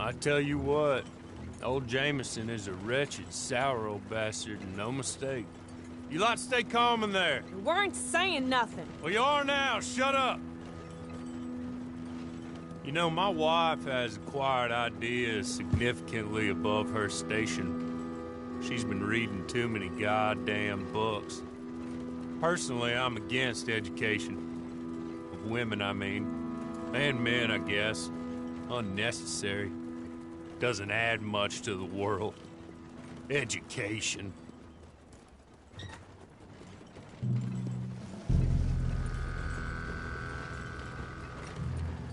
I tell you what, old Jameson is a wretched, sour old bastard, and no mistake. You lot stay calm in there. We weren't saying nothing. Well, you are now. Shut up. You know, my wife has acquired ideas significantly above her station. She's been reading too many goddamn books. Personally, I'm against education. Of women, I mean. And men, I guess. Unnecessary. Doesn't add much to the world. Education.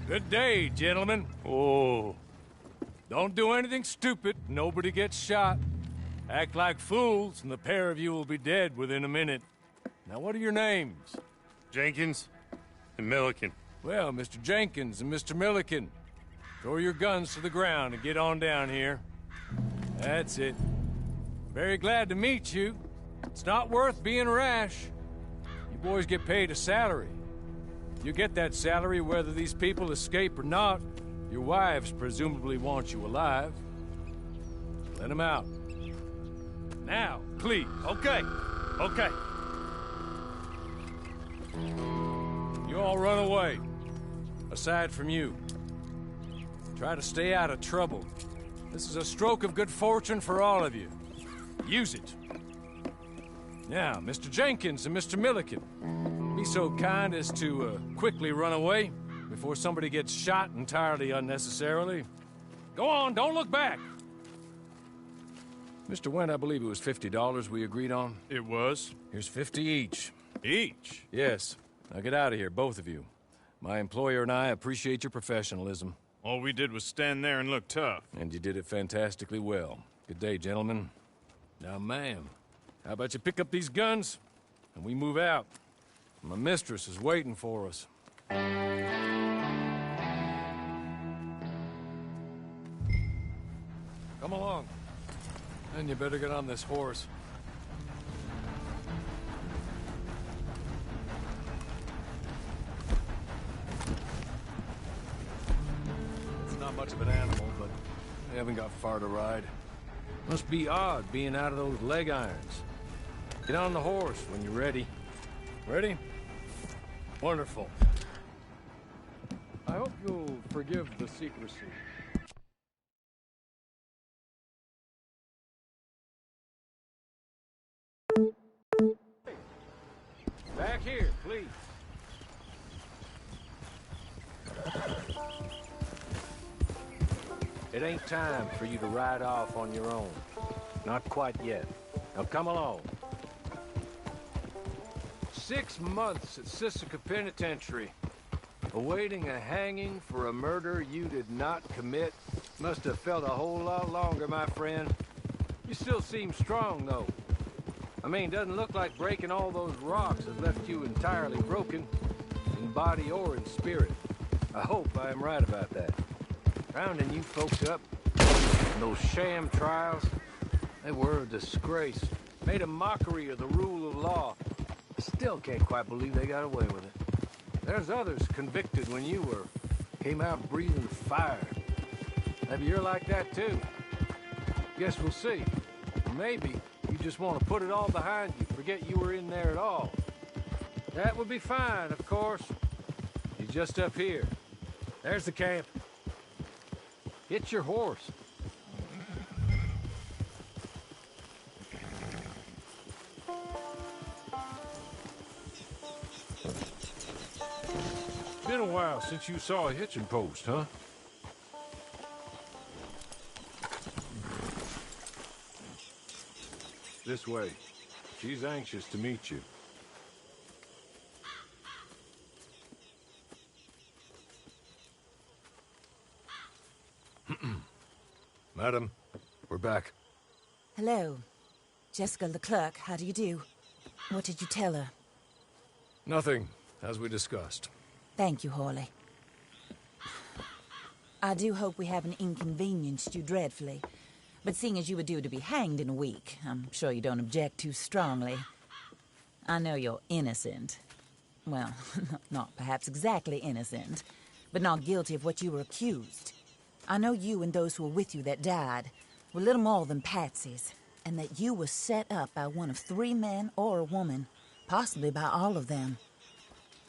Good day, gentlemen. Oh. Don't do anything stupid. Nobody gets shot. Act like fools, and the pair of you will be dead within a minute. Now, what are your names? Jenkins and Milliken. Well, Mr. Jenkins and Mr. Milliken, throw your guns to the ground and get on down here. That's it. Very glad to meet you. It's not worth being rash. You boys get paid a salary. You get that salary whether these people escape or not. Your wives presumably want you alive. Let them out. Now, please. Okay. Okay. You all run away. Aside from you. Try to stay out of trouble. This is a stroke of good fortune for all of you. Use it. Now, Mr. Jenkins and Mr. Milliken, be so kind as to quickly run away before somebody gets shot entirely unnecessarily. Go on, don't look back. Mr. Wendt, I believe it was $50 we agreed on. It was. Here's 50 each. Each? Yes. Now get out of here, both of you. My employer and I appreciate your professionalism. All we did was stand there and look tough. And you did it fantastically well. Good day, gentlemen. Now, ma'am, how about you pick up these guns and we move out? My mistress is waiting for us. Come along. And you better get on this horse. It's not much of an animal, but we haven't got far to ride. Must be odd being out of those leg irons. Get on the horse when you're ready. Ready? Wonderful. I hope you'll forgive the secrecy. Back here, please. It ain't time for you to ride off on your own. Not quite yet. Now come along. 6 months at Sisika Penitentiary, awaiting a hanging for a murder you did not commit. Must have felt a whole lot longer, my friend. You still seem strong, though. I mean, doesn't look like breaking all those rocks has left you entirely broken, in body or in spirit. I hope I am right about that. Rounding you folks up, and those sham trials, they were a disgrace. Made a mockery of the rule of law. I still can't quite believe they got away with it. There's others convicted when you were. Came out breathing fire. Maybe you're like that too. Guess we'll see. Or maybe you just want to put it all behind you, forget you were in there at all. That would be fine, of course. You're just up here. There's the camp. Get your horse. Been a while since you saw a hitching post, huh? This way. She's anxious to meet you. Madam, we're back. Hello. Jessica Leclerc, how do you do? What did you tell her? Nothing, as we discussed. Thank you, Hawley. I do hope we haven't inconvenienced you dreadfully. But seeing as you were due to be hanged in a week, I'm sure you don't object too strongly. I know you're innocent. Well, not perhaps exactly innocent, but not guilty of what you were accused. I know you and those who were with you that died were little more than patsies, and that you were set up by one of 3 men or a woman, possibly by all of them.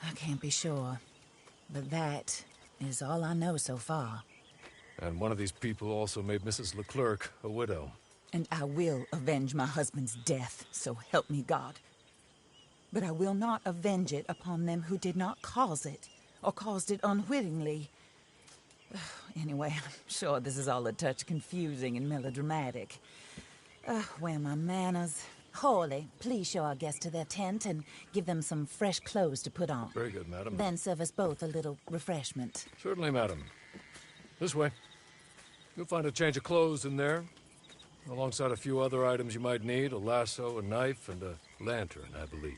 I can't be sure, but that is all I know so far. And one of these people also made Mrs. Leclerc a widow. And I will avenge my husband's death, so help me God. But I will not avenge it upon them who did not cause it, or caused it unwittingly. Anyway, I'm sure this is all a touch confusing and melodramatic. Where are my manners? Hawley, please show our guests to their tent and give them some fresh clothes to put on. Very good, madam. Then serve us both a little refreshment. Certainly, madam. This way. You'll find a change of clothes in there, alongside a few other items you might need, a lasso, a knife, and a lantern, I believe.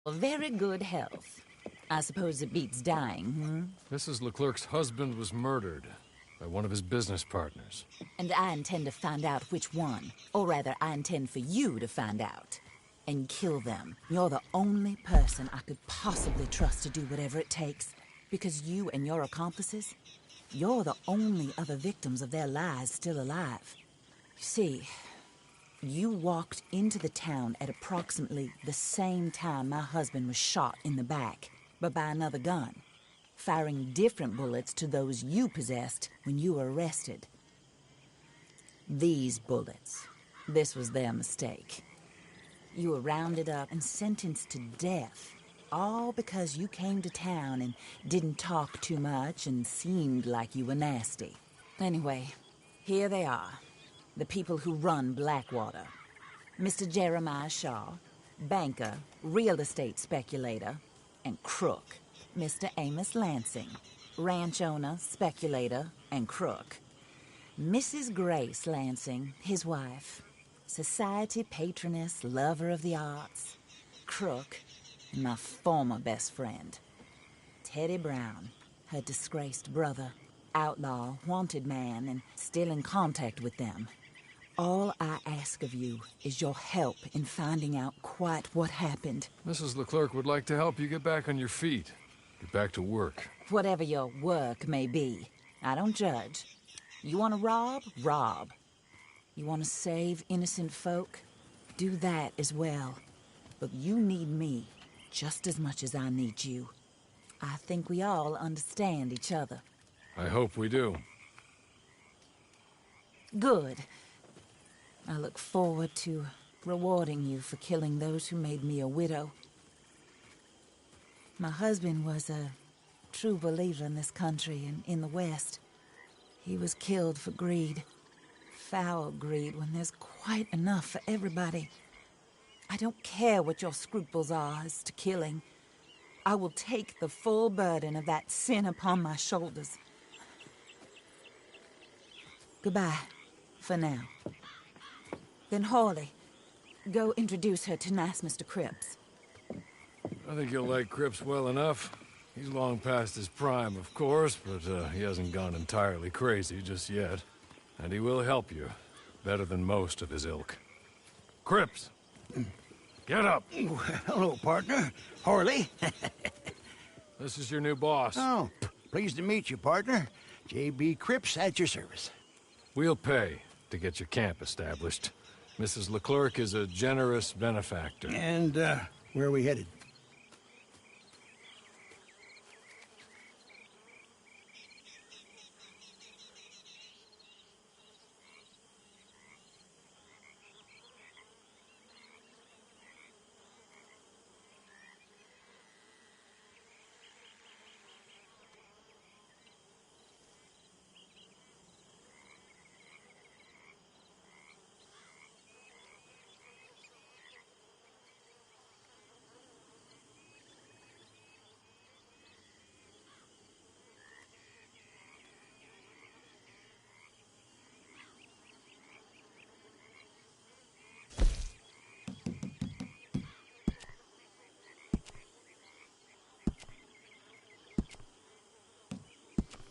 Very good health. I suppose it beats dying, Mrs. Leclerc's husband was murdered by one of his business partners. And I intend to find out which one. Or rather, I intend for you to find out. And kill them. You're the only person I could possibly trust to do whatever it takes. Because you and your accomplices, you're the only other victims of their lies still alive. You see, you walked into the town at approximately the same time my husband was shot in the back, but by another gun, firing different bullets to those you possessed when you were arrested. These bullets, this was their mistake. You were rounded up and sentenced to death, all because you came to town and didn't talk too much and seemed like you were nasty. Anyway, here they are. The people who run Blackwater. Mr. Jeremiah Shaw, banker, real estate speculator, and crook. Mr. Amos Lansing, ranch owner, speculator, and crook. Mrs. Grace Lansing, his wife, society patroness, lover of the arts, crook, and my former best friend. Teddy Brown, her disgraced brother, outlaw, wanted man, and still in contact with them. All I ask of you is your help in finding out quite what happened. Mrs. Leclerc would like to help you get back on your feet. Get back to work. Whatever your work may be, I don't judge. You want to rob? Rob. You want to save innocent folk? Do that as well. But you need me just as much as I need you. I think we all understand each other. I hope we do. Good. I look forward to rewarding you for killing those who made me a widow. My husband was a true believer in this country and in the West. He was killed for greed. Foul greed when there's quite enough for everybody. I don't care what your scruples are as to killing. I will take the full burden of that sin upon my shoulders. Goodbye, for now. Then Hawley, go introduce her to nice Mr. Cripps. I think you'll like Cripps well enough. He's long past his prime, of course, but he hasn't gone entirely crazy just yet. And he will help you, better than most of his ilk. Cripps! Get up! Hello, partner. Harley. This is your new boss. Oh, pleased to meet you, partner. J.B. Cripps at your service. We'll pay to get your camp established. Mrs. Leclerc is a generous benefactor. And, where are we headed?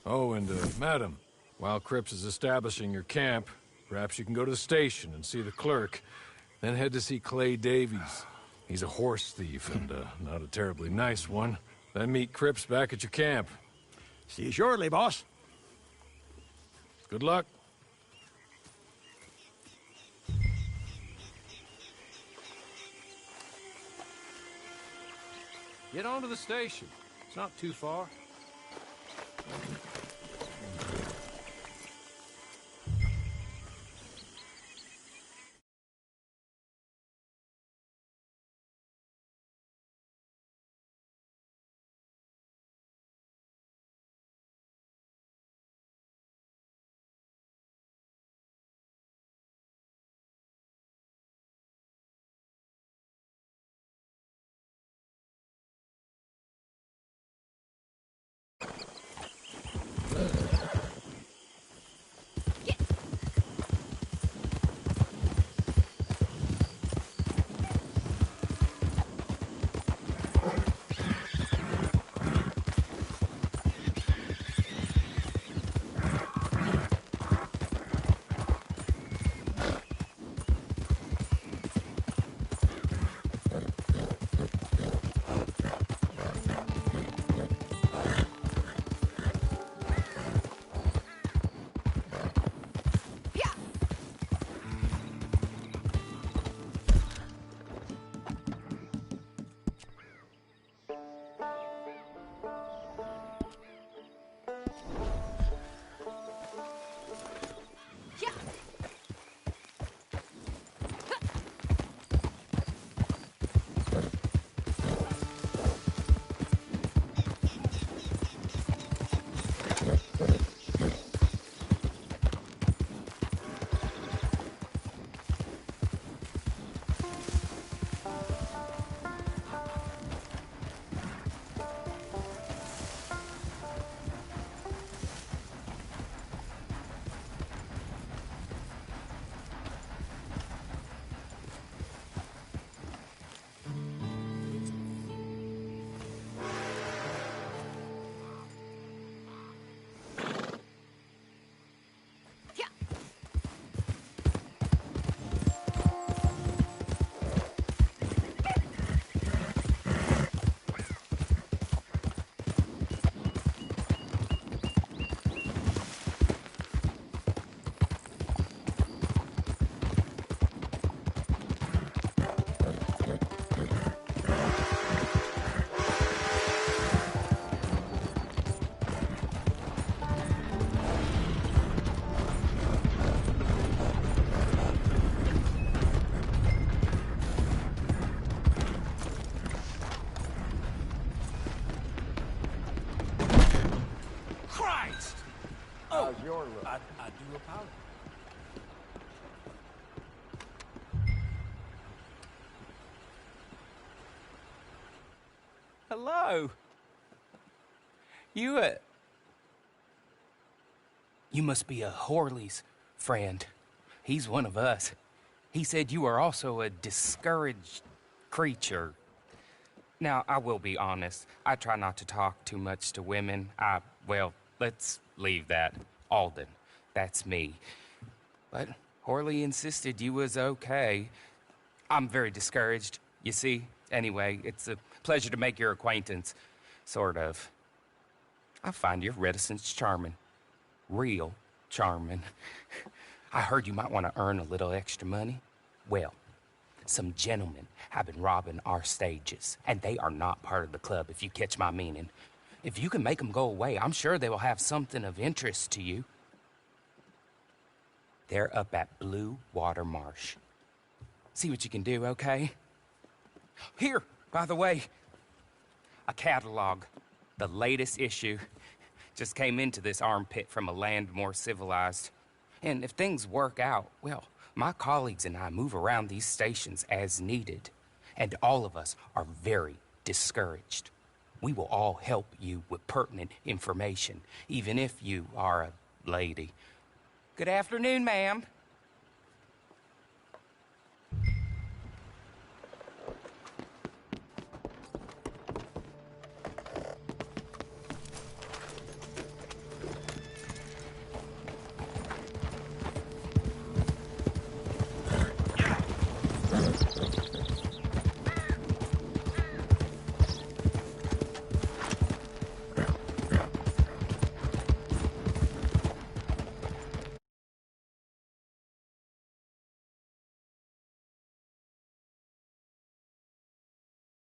Oh, and, madam, while Cripps is establishing your camp, perhaps you can go to the station and see the clerk, then head to see Clay Davies. He's a horse thief, and, not a terribly nice one. Then meet Cripps back at your camp. See you shortly, boss. Good luck. Get on to the station. It's not too far. I do apologize. Hello. You must be a Horley's friend. He's one of us. He said you are also a discouraged creature. Now, I will be honest. I try not to talk too much to women. Well, let's leave that. Alden, that's me. But Horley insisted you was okay. I'm very discouraged, you see. Anyway, it's a pleasure to make your acquaintance. Sort of. I find your reticence charming. Real charming. I heard you might want to earn a little extra money. Well, some gentlemen have been robbing our stages, and they are not part of the club, if you catch my meaning. If you can make them go away, I'm sure they will have something of interest to you. They're up at Blue Water Marsh. See what you can do, okay? Here, by the way, a catalog. The latest issue. Just came into this armpit from a land more civilized. And if things work out, well, my colleagues and I move around these stations as needed. And all of us are very discouraged. We will all help you with pertinent information, even if you are a lady. Good afternoon, ma'am.